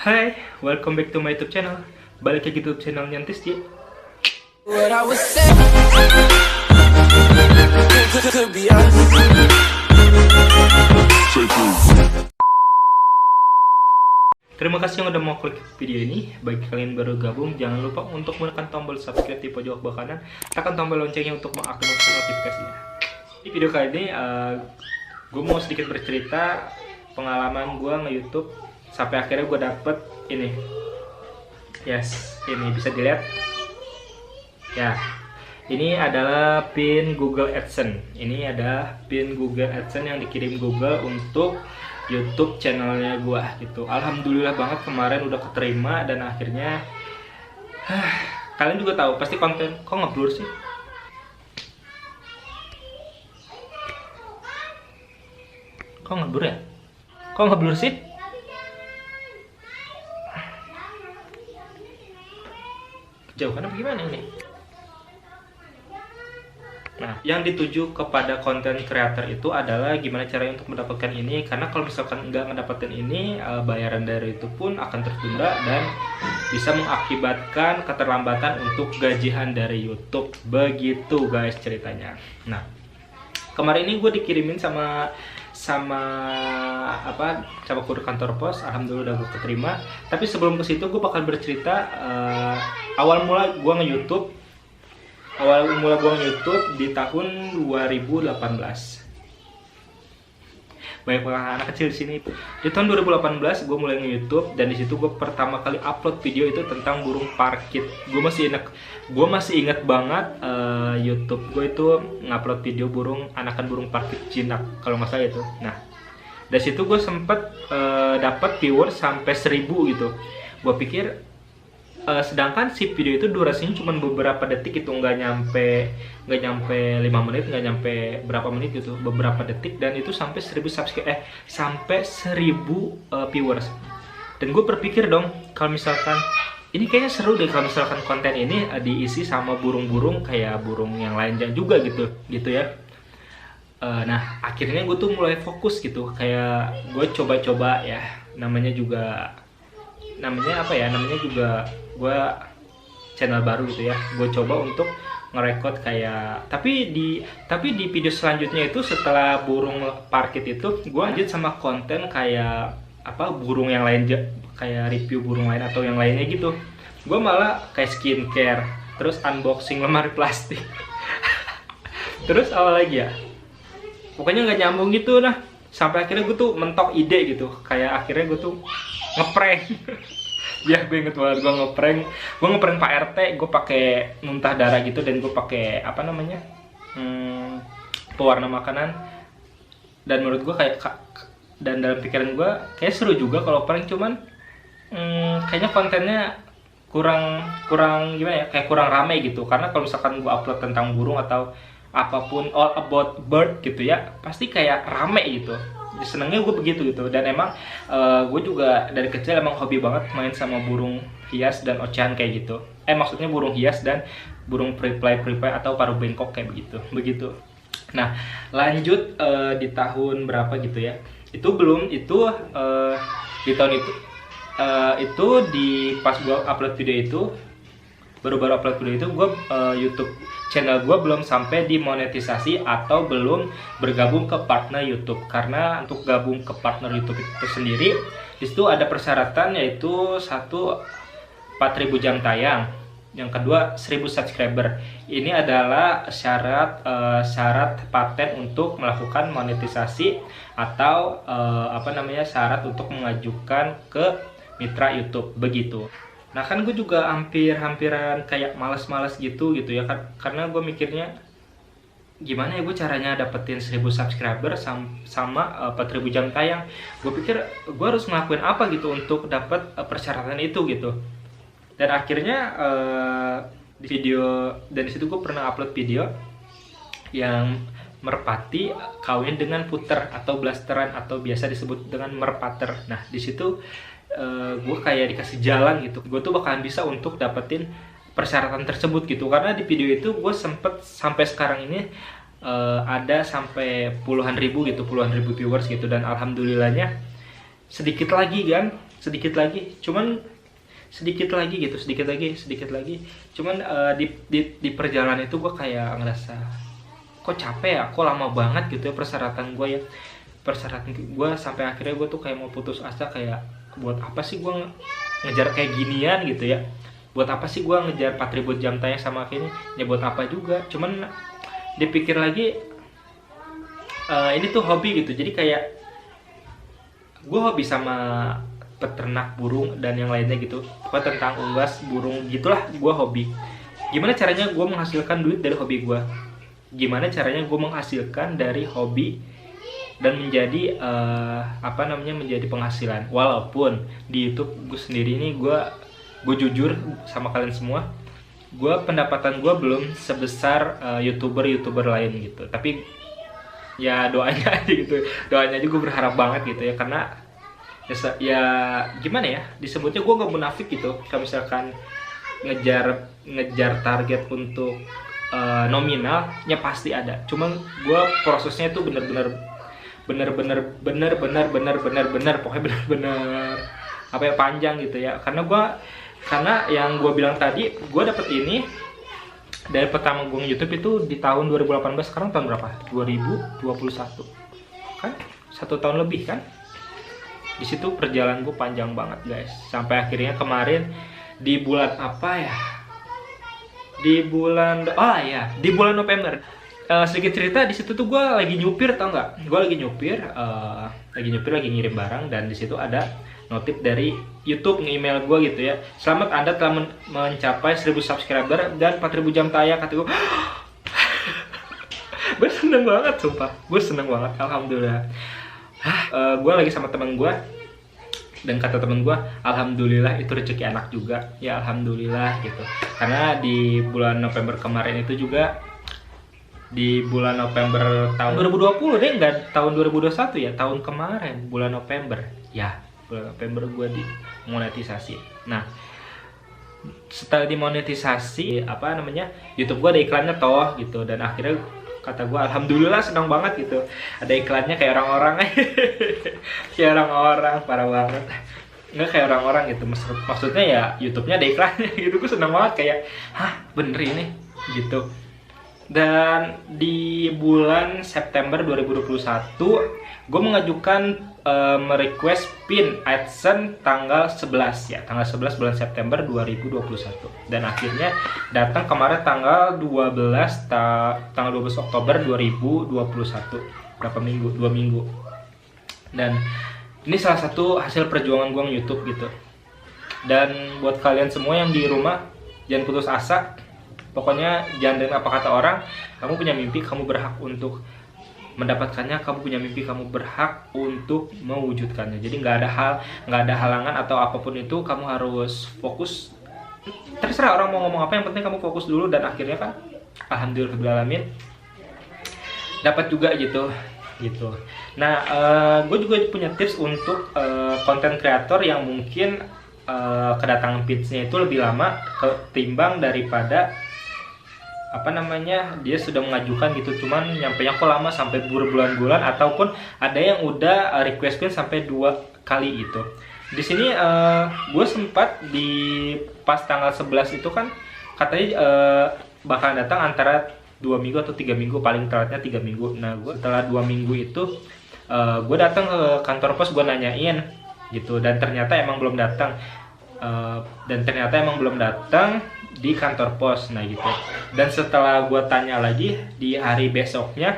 Hai, welcome back to my YouTube channel. Balik ke YouTube channel Nyantis Ci. Terima kasih yang udah mau klik video ini. Bagi kalian baru gabung, jangan lupa untuk menekan tombol subscribe di pojok bawah kanan, tekan tombol loncengnya untuk mengaktifkan notifikasinya. Di video kali ini, gue mau sedikit bercerita pengalaman gue nge-YouTube sampai akhirnya gue dapet ini. Yes, ini bisa dilihat. Ya, ini adalah pin Google AdSense. Ini adalah pin Google AdSense yang dikirim Google untuk YouTube channelnya gua gitu. Alhamdulillah banget kemarin udah keterima dan akhirnya kalian juga tahu pasti konten kok ngeblur sih. Kok ngeblur ya? Kok ngeblur sih? Kejauhan apa gimana ini? Nah, yang dituju kepada konten creator itu adalah gimana caranya untuk mendapatkan ini. Karena kalau misalkan nggak mendapatkan ini, bayaran dari itu pun akan tertunda dan bisa mengakibatkan keterlambatan untuk gajian dari YouTube. Begitu guys ceritanya. Nah, kemarin ini gue dikirimin sama kurir kantor pos. Alhamdulillah udah gue keterima. Tapi sebelum ke situ gue bakal bercerita awal mula gue nge-YouTube. Awal mula gue nge-YouTube di tahun 2018. Banyak banget anak kecil di sini. Di tahun 2018 gue mulai nge-YouTube dan di situ gue pertama kali upload video itu tentang burung parkit. Gue masih ingat banget YouTube gue itu ngupload video anakan burung parkit jinak kalau nggak salah itu. Nah, dari situ gue sempet dapat viewer sampai 1000 gitu. Gue pikir sedangkan si video itu durasinya cuma beberapa detik, itu nggak nyampe 5 menit, nggak nyampe berapa menit gitu, beberapa detik, dan itu sampai 1000 subscribe, sampai 1000 viewers. Dan gue berpikir dong, kalau misalkan ini kayaknya seru deh kalau misalkan konten ini diisi sama burung-burung kayak burung yang lainnya juga gitu ya. Nah, akhirnya gue tuh mulai fokus gitu, kayak gue coba-coba ya, namanya juga gue channel baru gitu ya. Gue coba untuk ngerekod kayak, tapi di video selanjutnya itu setelah burung parkit itu gue lanjut sama konten kayak burung yang lain, kayak review burung lain atau yang lainnya gitu. Gue malah kayak skincare, terus unboxing lemari plastik. Terus apa lagi ya, pokoknya nggak nyambung gitu. Nah, sampai akhirnya gue tuh mentok ide gitu, kayak akhirnya gue tuh ngeprank. Ya, gue inget banget gue ngeprank Pak RT. Gue pakai muntah darah gitu dan gue pakai pewarna makanan. Dan menurut gue dan dalam pikiran gue kayak seru juga kalau prank, cuman kayaknya kontennya kurang gimana ya, kayak kurang rame gitu. Karena kalau misalkan gue upload tentang burung atau apapun all about bird gitu ya, pasti kayak rame gitu. Senengnya gue begitu gitu. Dan emang gue juga dari kecil emang hobi banget main sama burung hias dan ocehan kayak gitu. Maksudnya burung hias dan burung priply atau paruh bengkok kayak begitu. Nah, lanjut di tahun berapa gitu ya, di tahun itu pas gue upload video itu, baru upload video itu, gue YouTube channel gue belum sampai dimonetisasi atau belum bergabung ke partner YouTube. Karena untuk gabung ke partner YouTube itu sendiri, disitu ada persyaratan, yaitu 4.000 jam tayang, yang kedua 1.000 subscriber. Ini adalah syarat paten untuk melakukan monetisasi atau syarat untuk mengajukan ke mitra YouTube begitu. Nah, kan gue juga hampiran kayak malas-malas gitu ya kan, karena gue mikirnya gimana ya gue caranya dapetin 1.000 subscriber sama 4.000 jam tayang. Gue pikir gue harus ngelakuin apa gitu untuk dapat persyaratan itu gitu. Dan akhirnya di situ gue pernah upload video yang merpati kawin dengan puter atau blasteran atau biasa disebut dengan merpater. Nah, di situ gue kayak dikasih jalan gitu, gue tuh bakalan bisa untuk dapetin persyaratan tersebut gitu. Karena di video itu gue sempet sampai sekarang ini ada sampai puluhan ribu viewers gitu. Dan alhamdulillahnya sedikit lagi kan, sedikit lagi, cuman sedikit lagi gitu, sedikit lagi, cuman di perjalanan itu gue kayak ngerasa kok capek ya, kok lama banget gitu ya persyaratan gue sampai akhirnya gue tuh kayak mau putus asa, kayak buat apa sih gue ngejar kayak ginian gitu ya, buat apa sih gue ngejar 4000 jam tayang sama akhirnya ya buat apa juga. Cuman dipikir lagi, ini tuh hobi gitu, jadi kayak gue hobi sama peternak burung dan yang lainnya gitu, apa tentang unggas burung gitulah, gue hobi. Gimana caranya gue menghasilkan duit dari hobi gue, gimana caranya gue menghasilkan dari hobi dan menjadi menjadi penghasilan. Walaupun di YouTube gue sendiri ini, gue jujur sama kalian semua, gue pendapatan gue belum sebesar youtuber lain gitu, tapi ya doanya aja gitu, doanya aja gue berharap banget gitu ya, karena ya gimana ya disebutnya, gue nggak munafik gitu kalau misalkan ngejar target untuk nominalnya pasti ada, cuman gue prosesnya itu bener-bener pokoknya bener-bener apa ya, panjang gitu ya, karena yang gue bilang tadi, gue dapet ini dari pertama gue YouTube itu di tahun 2018, sekarang tahun berapa? 2021 kan, 1 tahun lebih kan. Di situ perjalanan gue panjang banget guys, sampai akhirnya kemarin di bulan apa ya, di bulan November. Sedikit cerita, di situ tuh gue lagi nyupir, tau nggak? Gue lagi nyupir, lagi ngirim barang, dan di situ ada notif dari YouTube nge-email gue gitu ya. Selamat, Anda telah mencapai 1000 subscriber dan 4000 jam tayang, kata gue. Gue seneng banget, sumpah. Gue seneng banget, alhamdulillah. Gue lagi sama temen gue, dan kata temen gue, alhamdulillah itu rezeki anak juga. Ya alhamdulillah gitu. Karena di bulan November kemarin itu juga, di bulan November tahun 2020 deh, nggak tahun 2021 ya, tahun kemarin bulan November ya, bulan November gue dimonetisasi. Nah setelah dimonetisasi YouTube gue ada iklannya toh gitu, dan akhirnya kata gue alhamdulillah senang banget gitu, ada iklannya kayak orang-orang. Kayak orang-orang, parah banget, nggak kayak orang-orang gitu, maksudnya ya YouTube-nya ada iklannya gitu. Gue senang banget, kayak hah bener ini gitu. Dan di bulan September 2021 gue mengajukan merequest pin AdSense tanggal 11 ya, tanggal 11 bulan September 2021, dan akhirnya datang kemarin tanggal 12 Oktober 2021, berapa minggu, 2 minggu. Dan ini salah satu hasil perjuangan gue YouTube gitu. Dan buat kalian semua yang di rumah, jangan putus asa. Pokoknya jangan dengar apa kata orang. Kamu punya mimpi, kamu berhak untuk mendapatkannya. Kamu punya mimpi, kamu berhak untuk mewujudkannya. Jadi nggak ada halangan atau apapun itu. Kamu harus fokus. Terserah orang mau ngomong apa, yang penting kamu fokus dulu. Dan akhirnya kan, alhamdulillahirobbilalamin, dapat juga gitu. Nah, gue juga punya tips untuk konten kreator yang mungkin kedatangan pitch-nya itu lebih lama ketimbang daripada dia sudah mengajukan gitu, cuman nyampenya kok lama sampai berbulan-bulan, ataupun ada yang udah request pin sampai 2 kali gitu. Di sini gue sempat di pas tanggal 11 itu kan katanya bakal datang antara 2 minggu atau 3 minggu, paling telatnya 3 minggu. Nah, gue setelah 2 minggu itu gue datang ke kantor pos, gue nanyain gitu, dan ternyata emang belum datang. Di kantor pos, nah gitu. Dan setelah gue tanya lagi di hari besoknya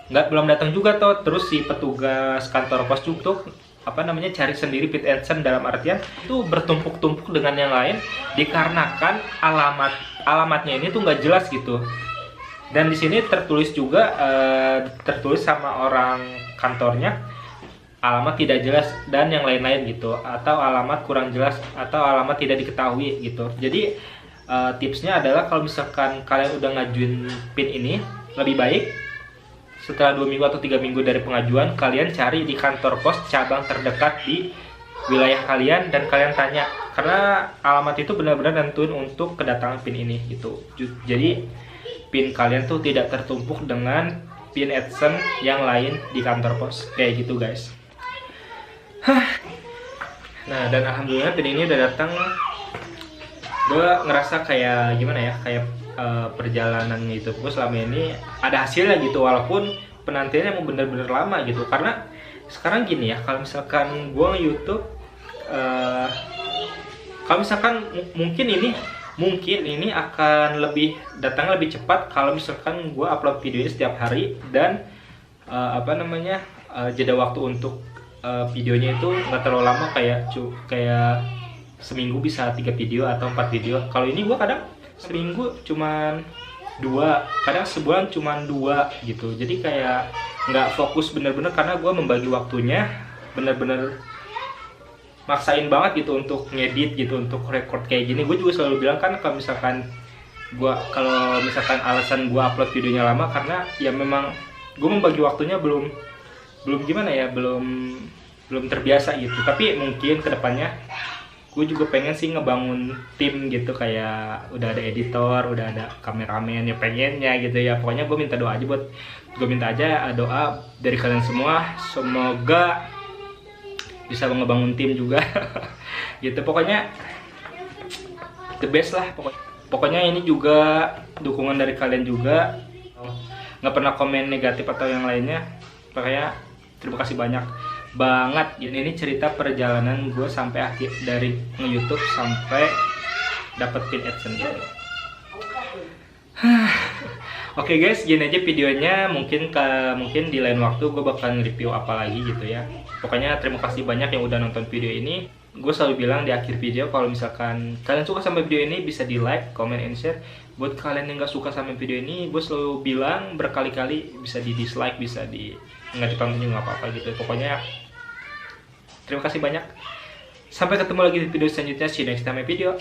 belum datang juga toh. Terus si petugas kantor pos untuk cari sendiri pit AdSense, dalam artian itu bertumpuk-tumpuk dengan yang lain dikarenakan alamatnya ini tuh nggak jelas gitu. Dan di sini tertulis juga tertulis sama orang kantornya, alamat tidak jelas dan yang lain-lain gitu, atau alamat kurang jelas, atau alamat tidak diketahui gitu. Jadi tipsnya adalah kalau misalkan kalian udah ngajuin pin ini, lebih baik setelah 2 minggu atau 3 minggu dari pengajuan, kalian cari di kantor pos cabang terdekat di wilayah kalian, dan kalian tanya, karena alamat itu benar-benar nentuin untuk kedatangan pin ini gitu. Jadi pin kalian tuh tidak tertumpuk dengan pin AdSense yang lain di kantor pos kayak gitu guys. Nah, dan alhamdulillah pin ini udah datang. Gue ngerasa kayak gimana ya, kayak perjalanan YouTube gue selama ini ada hasilnya gitu, walaupun penantiannya mau bener-bener lama gitu. Karena sekarang gini ya, kalau misalkan gue YouTube kalau misalkan mungkin ini akan datang lebih cepat kalau misalkan gue upload videonya setiap hari, dan jeda waktu untuk videonya itu nggak terlalu lama, kayak seminggu bisa 3 video atau 4 video. Kalau ini gue kadang seminggu cuman 2, kadang sebulan cuman 2 gitu. Jadi kayak nggak fokus bener-bener, karena gue membagi waktunya bener-bener maksain banget gitu untuk ngedit gitu, untuk record kayak gini. Gue juga selalu bilang kan, kalau misalkan alasan gue upload videonya lama karena ya memang gue membagi waktunya belum gimana ya, belum terbiasa gitu. Tapi mungkin kedepannya gue juga pengen sih ngebangun tim gitu, kayak udah ada editor, udah ada kameramen, ya pengennya gitu ya. Pokoknya gue minta doa aja doa dari kalian semua, semoga bisa ngebangun tim juga gitu. Pokoknya the best lah pokoknya ini juga dukungan dari kalian juga, nggak pernah komen negatif atau yang lainnya. Makanya terima kasih banyak banget. Ini cerita perjalanan gue sampai akhir, dari nge-YouTube sampai dapet pin AdSense gitu. Oke guys, gini aja videonya. Mungkin di lain waktu gue bakal nge-review apa lagi gitu ya. Pokoknya terima kasih banyak yang udah nonton video ini. Gue selalu bilang di akhir video, kalau misalkan kalian suka sama video ini bisa di like, comment, and share. Buat kalian yang gak suka sama video ini, gue selalu bilang berkali-kali, bisa di dislike, bisa di nggak ditonton juga nggak apa-apa gitu. Pokoknya terima kasih banyak. Sampai ketemu lagi di video selanjutnya. See you next time video.